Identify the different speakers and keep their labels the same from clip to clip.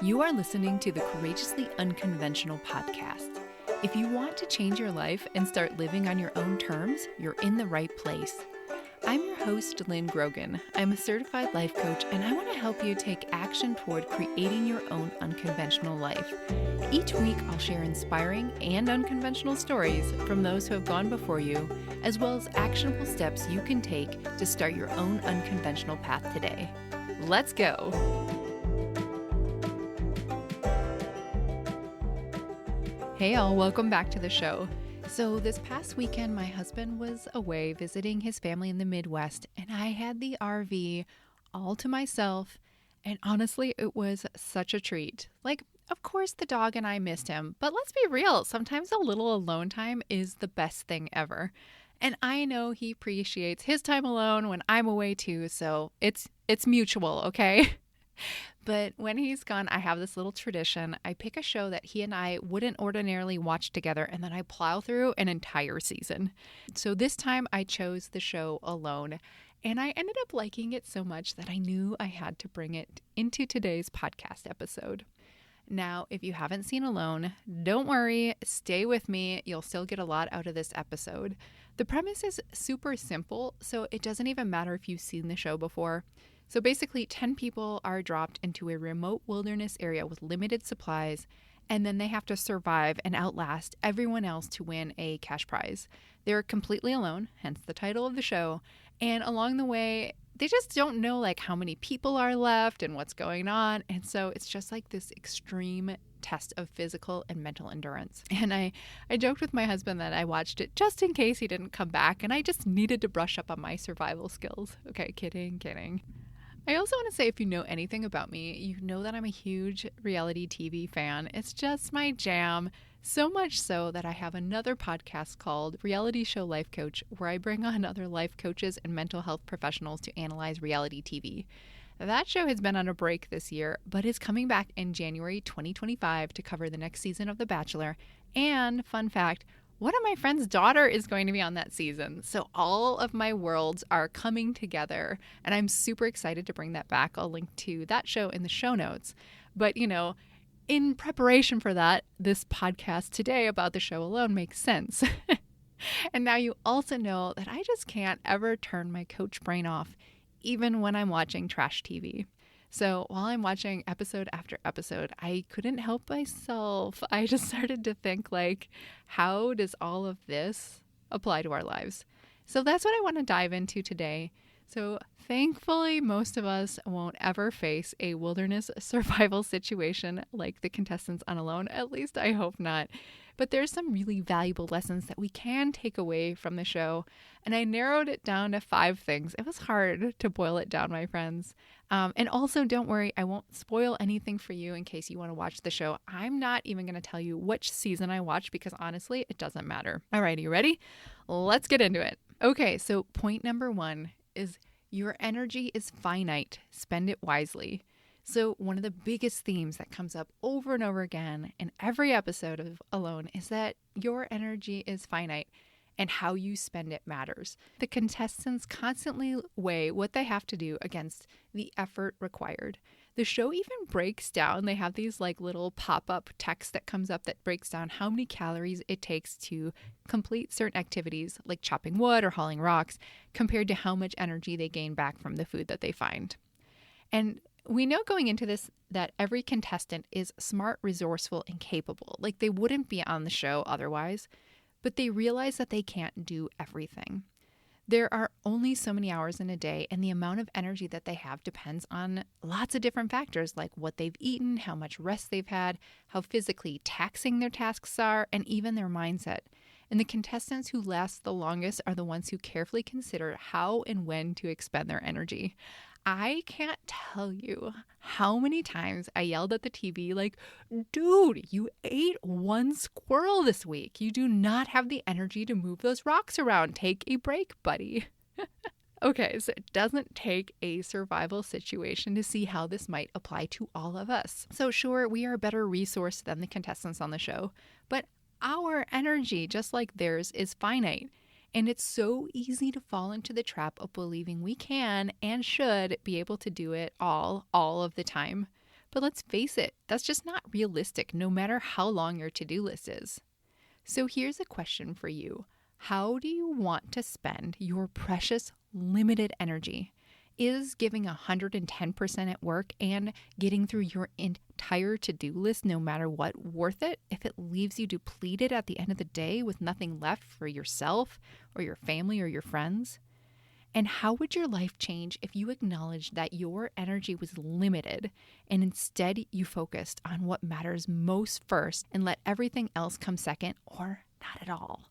Speaker 1: You are listening to the Courageously Unconventional podcast. If you want to change your life and start living on your own terms, you're in the right place. I'm your host, Lynn Grogan. I'm a certified life coach, and I want to help you take action toward creating your own unconventional life. Each week, I'll share inspiring and unconventional stories from those who have gone before you, as well as actionable steps you can take to start your own unconventional path today. Let's go! Hey all, welcome back to the show. So this past weekend, my husband was away visiting his family in the Midwest, and I had the RV all to myself, and honestly, it was such a treat. Like, of course, the dog and I missed him, but let's be real, sometimes a little alone time is the best thing ever. And I know he appreciates his time alone when I'm away too, so it's mutual, okay? But when he's gone, I have this little tradition. I pick a show that he and I wouldn't ordinarily watch together, and then I plow through an entire season. So this time I chose the show Alone, and I ended up liking it so much that I knew I had to bring it into today's podcast episode. Now, if you haven't seen Alone, don't worry, stay with me. You'll still get a lot out of this episode. The premise is super simple, so it doesn't even matter if you've seen the show before. So basically, 10 people are dropped into a remote wilderness area with limited supplies, and then they have to survive and outlast everyone else to win a cash prize. They're completely alone, hence the title of the show, and along the way, they just don't know like how many people are left and what's going on, and so it's just like this extreme test of physical and mental endurance. And I joked with my husband that I watched it just in case he didn't come back, and I just needed to brush up on my survival skills. Okay, kidding. I also want to say, if you know anything about me, you know that I'm a huge reality TV fan. It's just my jam, so much so that I have another podcast called Reality Show Life Coach, where I bring on other life coaches and mental health professionals to analyze reality TV. That show has been on a break this year, but is coming back in January 2025 to cover the next season of The Bachelor. And, fun fact, one of my friend's daughter is going to be on that season. So all of my worlds are coming together, and I'm super excited to bring that back. I'll link to that show in the show notes. But, in preparation for that, this podcast today about the show Alone makes sense. And now you also know that I just can't ever turn my coach brain off, even when I'm watching trash TV. So while I'm watching episode after episode, I couldn't help myself. I just started to think, like, how does all of this apply to our lives? So that's what I want to dive into today. So thankfully, most of us won't ever face a wilderness survival situation like the contestants on Alone. At least I hope not. But there's some really valuable lessons that we can take away from the show. And I narrowed it down to 5 things. It was hard to boil it down, my friends. And also, don't worry, I won't spoil anything for you in case you want to watch the show. I'm not even going to tell you which season I watched because honestly, it doesn't matter. All right, are you ready? Let's get into it. Okay, so point number 1 is your energy is finite. Spend it wisely. So one of the biggest themes that comes up over and over again in every episode of Alone is that your energy is finite and how you spend it matters. The contestants constantly weigh what they have to do against the effort required. The show even breaks down, they have these like little pop-up text that comes up that breaks down how many calories it takes to complete certain activities like chopping wood or hauling rocks compared to how much energy they gain back from the food that they find. And we know going into this that every contestant is smart, resourceful, and capable. Like they wouldn't be on the show otherwise, but they realize that they can't do everything. There are only so many hours in a day, and the amount of energy that they have depends on lots of different factors like what they've eaten, how much rest they've had, how physically taxing their tasks are, and even their mindset. And the contestants who last the longest are the ones who carefully consider how and when to expend their energy. I can't tell you how many times I yelled at the TV like, dude, you ate 1 squirrel this week. You do not have the energy to move those rocks around. Take a break, buddy. Okay, so it doesn't take a survival situation to see how this might apply to all of us. So sure, we are a better resource than the contestants on the show, but our energy, just like theirs, is finite. And it's so easy to fall into the trap of believing we can and should be able to do it all of the time. But let's face it, that's just not realistic no matter how long your to-do list is. So here's a question for you. How do you want to spend your precious limited energy? Is giving 110% at work and getting through your entire to-do list, no matter what, worth it if it leaves you depleted at the end of the day with nothing left for yourself or your family or your friends? And how would your life change if you acknowledged that your energy was limited and instead you focused on what matters most first and let everything else come second or not at all?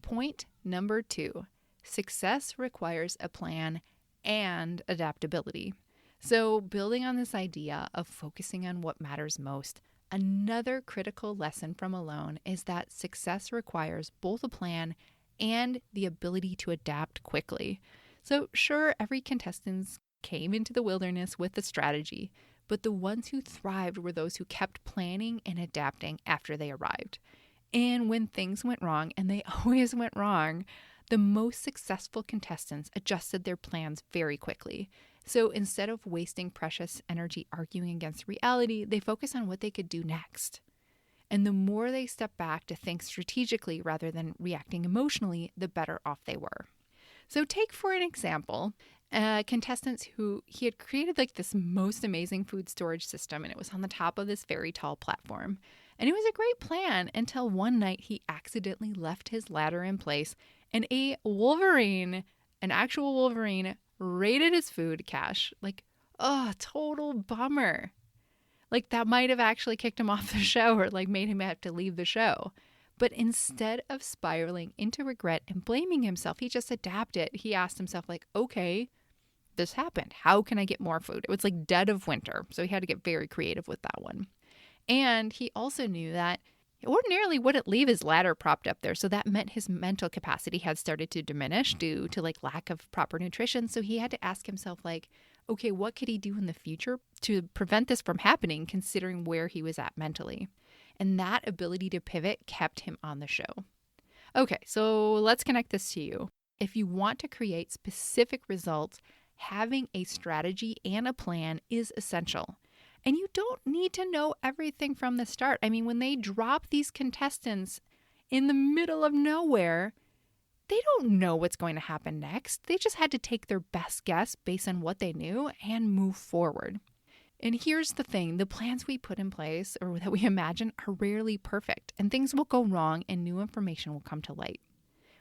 Speaker 1: Point number 2, success requires a plan and adaptability. So, building on this idea of focusing on what matters most, another critical lesson from Alone is that success requires both a plan and the ability to adapt quickly. So, sure, every contestant came into the wilderness with a strategy, but the ones who thrived were those who kept planning and adapting after they arrived. And when things went wrong, and they always went wrong, the most successful contestants adjusted their plans very quickly. So instead of wasting precious energy arguing against reality, they focus on what they could do next. And the more they step back to think strategically rather than reacting emotionally, the better off they were. So take for an example, contestants who he had created like this most amazing food storage system, and it was on the top of this very tall platform. And it was a great plan until one night he accidentally left his ladder in place and a wolverine, an actual wolverine, raided his food cache. Like, oh, total bummer. Like that might have actually kicked him off the show or like made him have to leave the show. But instead of spiraling into regret and blaming himself, he just adapted. He asked himself like, okay, this happened. How can I get more food? It was like dead of winter. So he had to get very creative with that one. And he also knew that he ordinarily wouldn't leave his ladder propped up there. So that meant his mental capacity had started to diminish due to like lack of proper nutrition. So he had to ask himself like, okay, what could he do in the future to prevent this from happening, considering where he was at mentally? And that ability to pivot kept him on the show. Okay, so let's connect this to you. If you want to create specific results, having a strategy and a plan is essential. And you don't need to know everything from the start. I mean, when they drop these contestants in the middle of nowhere, they don't know what's going to happen next. They just had to take their best guess based on what they knew and move forward. And here's the thing, the plans we put in place or that we imagine are rarely perfect, and things will go wrong and new information will come to light.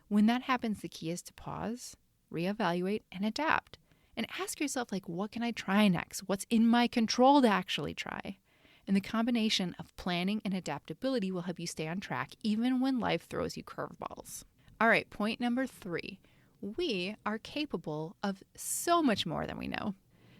Speaker 1: When that happens, the key is to pause, reevaluate, and adapt. And ask yourself, like, what can I try next? What's in my control to actually try? And the combination of planning and adaptability will help you stay on track even when life throws you curveballs. All right, point number 3. We are capable of so much more than we know.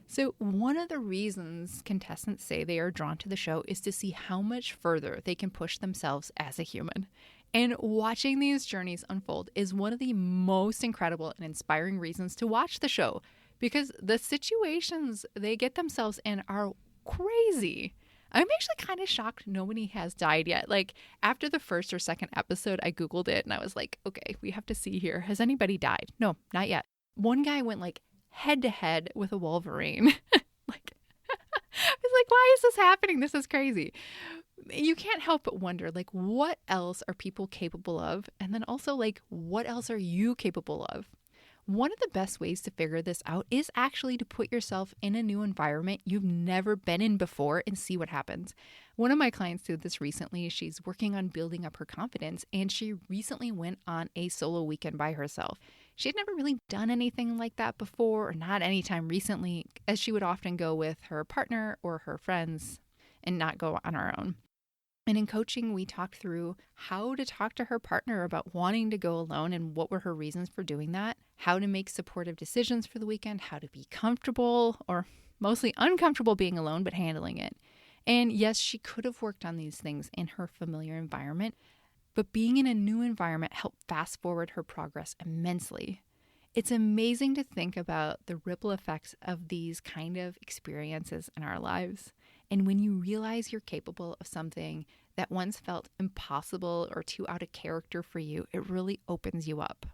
Speaker 1: So one of the reasons contestants say they are drawn to the show is to see how much further they can push themselves as a human. And watching these journeys unfold is one of the most incredible and inspiring reasons to watch the show, because the situations they get themselves in are crazy. I'm actually kind of shocked nobody has died yet. Like after the first or second episode, I Googled it and I was like, okay, we have to see here. Has anybody died? No, not yet. One guy went like head to head with a wolverine. Like, I was like, why is this happening? This is crazy. You can't help but wonder, like, what else are people capable of? And then also, like, what else are you capable of? One of the best ways to figure this out is actually to put yourself in a new environment you've never been in before and see what happens. One of my clients did this recently. She's working on building up her confidence, and she recently went on a solo weekend by herself. She had never really done anything like that before, or not anytime recently, as she would often go with her partner or her friends and not go on her own. And in coaching, we talked through how to talk to her partner about wanting to go alone and what were her reasons for doing that, how to make supportive decisions for the weekend, how to be comfortable or mostly uncomfortable being alone, but handling it. And yes, she could have worked on these things in her familiar environment, but being in a new environment helped fast forward her progress immensely. It's amazing to think about the ripple effects of these kind of experiences in our lives. And when you realize you're capable of something that once felt impossible or too out of character for you, it really opens you up.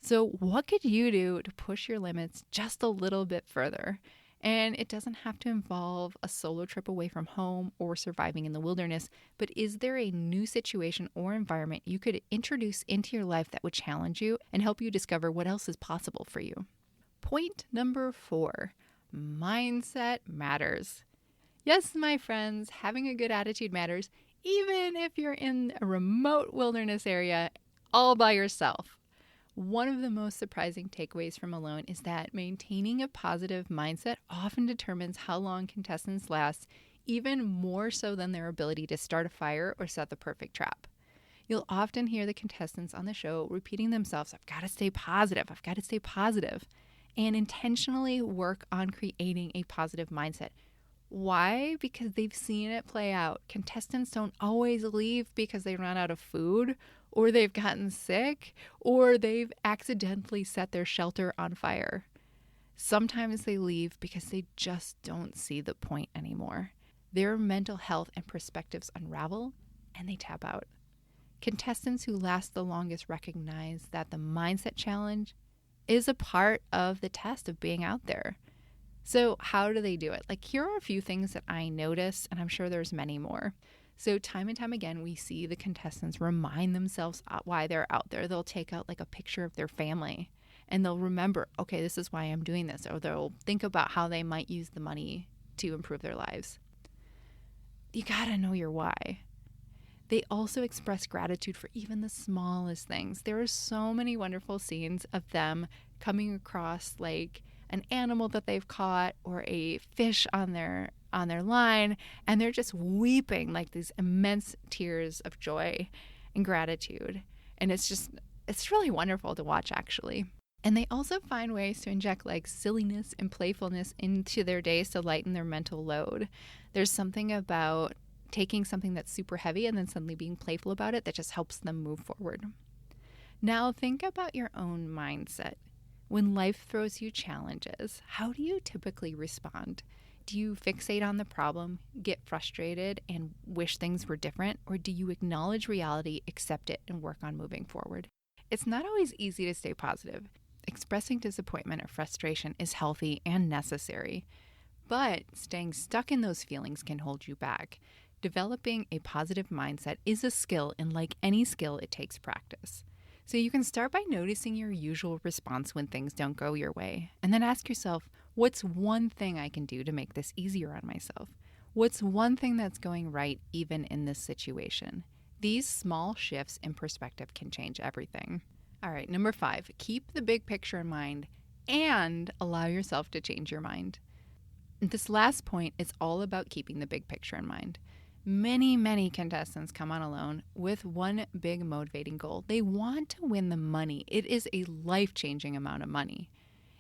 Speaker 1: So what could you do to push your limits just a little bit further? And it doesn't have to involve a solo trip away from home or surviving in the wilderness, but is there a new situation or environment you could introduce into your life that would challenge you and help you discover what else is possible for you? Point number 4, mindset matters. Yes, my friends, having a good attitude matters, even if you're in a remote wilderness area all by yourself. One of the most surprising takeaways from Alone is that maintaining a positive mindset often determines how long contestants last, even more so than their ability to start a fire or set the perfect trap. You'll often hear the contestants on the show repeating themselves, I've got to stay positive, I've got to stay positive, and intentionally work on creating a positive mindset. Why? Because they've seen it play out. Contestants don't always leave because they run out of food, or they've gotten sick, or they've accidentally set their shelter on fire. Sometimes they leave because they just don't see the point anymore. Their mental health and perspectives unravel, and they tap out. Contestants who last the longest recognize that the mindset challenge is a part of the test of being out there. So how do they do it? Here are a few things that I noticed, and I'm sure there's many more. So time and time again, we see the contestants remind themselves why they're out there. They'll take out a picture of their family and they'll remember, okay, this is why I'm doing this. Or they'll think about how they might use the money to improve their lives. You gotta know your why. They also express gratitude for even the smallest things. There are so many wonderful scenes of them coming across an animal that they've caught or a fish on their line, and they're just weeping these immense tears of joy and gratitude. And it's really wonderful to watch, actually. And they also find ways to inject silliness and playfulness into their days to lighten their mental load. There's something about taking something that's super heavy and then suddenly being playful about it that just helps them move forward. Now think about your own mindset. When life throws you challenges, how do you typically respond? Do you fixate on the problem, get frustrated, and wish things were different? Or do you acknowledge reality, accept it, and work on moving forward? It's not always easy to stay positive. Expressing disappointment or frustration is healthy and necessary, but staying stuck in those feelings can hold you back. Developing a positive mindset is a skill, and like any skill, it takes practice. So you can start by noticing your usual response when things don't go your way, and then ask yourself, what's one thing I can do to make this easier on myself? What's one thing that's going right even in this situation? These small shifts in perspective can change everything. All right, number 5, keep the big picture in mind and allow yourself to change your mind. This last point is all about keeping the big picture in mind. Many contestants come on Alone with one big motivating goal. They want to win the money. It is a life-changing amount of money.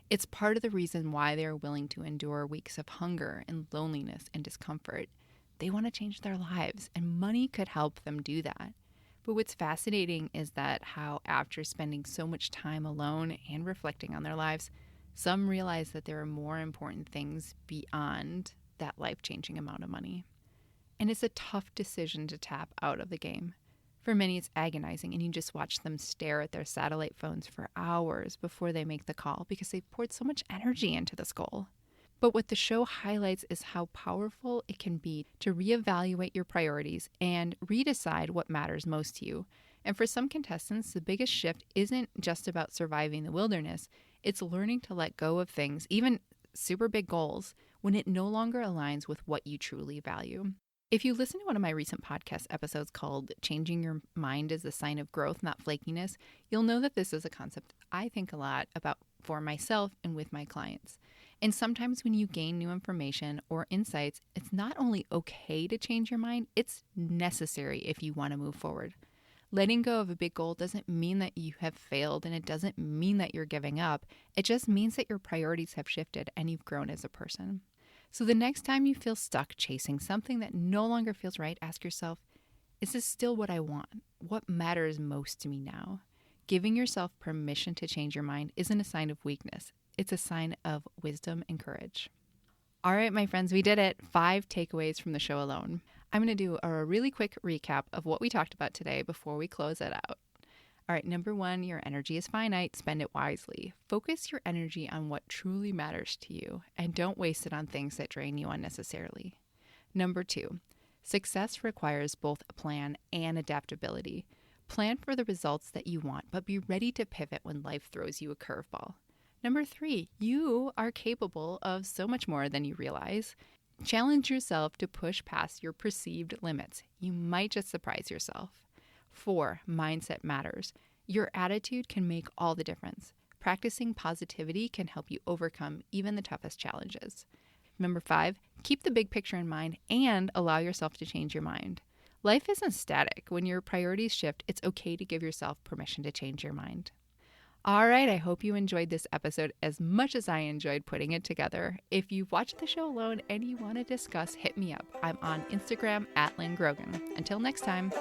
Speaker 1: It's part of the reason why they are willing to endure weeks of hunger and loneliness and discomfort. They want to change their lives, and money could help them do that. But what's fascinating is that how after spending so much time alone and reflecting on their lives, some realize that there are more important things beyond that life-changing amount of money. And it's a tough decision to tap out of the game. For many, it's agonizing, and you just watch them stare at their satellite phones for hours before they make the call because they've poured so much energy into this goal. But what the show highlights is how powerful it can be to reevaluate your priorities and redecide what matters most to you. And for some contestants, the biggest shift isn't just about surviving the wilderness. It's learning to let go of things, even super big goals, when it no longer aligns with what you truly value. If you listen to one of my recent podcast episodes called Changing Your Mind is a Sign of Growth, Not Flakiness, you'll know that this is a concept I think a lot about for myself and with my clients. And sometimes when you gain new information or insights, it's not only okay to change your mind, it's necessary if you want to move forward. Letting go of a big goal doesn't mean that you have failed, and it doesn't mean that you're giving up. It just means that your priorities have shifted and you've grown as a person. So the next time you feel stuck chasing something that no longer feels right, ask yourself, is this still what I want? What matters most to me now? Giving yourself permission to change your mind isn't a sign of weakness. It's a sign of wisdom and courage. All right, my friends, we did it. 5 takeaways from the show Alone. I'm going to do a really quick recap of what we talked about today before we close it out. All right, number 1, your energy is finite. Spend it wisely. Focus your energy on what truly matters to you and don't waste it on things that drain you unnecessarily. Number 2, success requires both a plan and adaptability. Plan for the results that you want, but be ready to pivot when life throws you a curveball. Number 3, you are capable of so much more than you realize. Challenge yourself to push past your perceived limits. You might just surprise yourself. 4, mindset matters. Your attitude can make all the difference. Practicing positivity can help you overcome even the toughest challenges. Number 5, keep the big picture in mind and allow yourself to change your mind. Life isn't static. When your priorities shift, it's okay to give yourself permission to change your mind. All right, I hope you enjoyed this episode as much as I enjoyed putting it together. If you've watched the show alone and you want to discuss, hit me up. I'm on Instagram @Lynn Grogan. Until next time.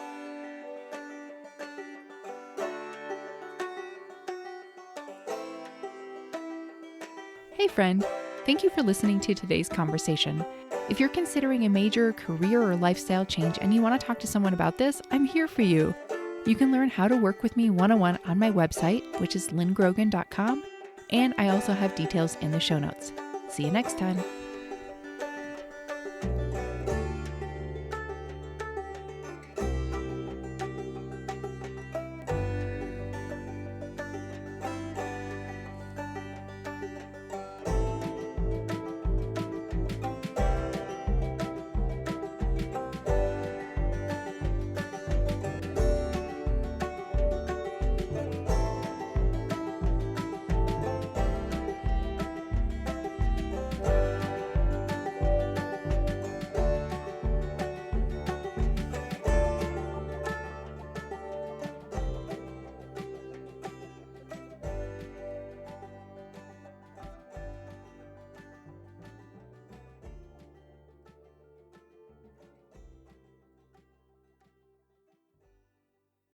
Speaker 1: Hey friend, thank you for listening to today's conversation. If you're considering a major career or lifestyle change and you want to talk to someone about this, I'm here for you. You can learn how to work with me one-on-one on my website, which is lynngrogan.com, and I also have details in the show notes. See you next time.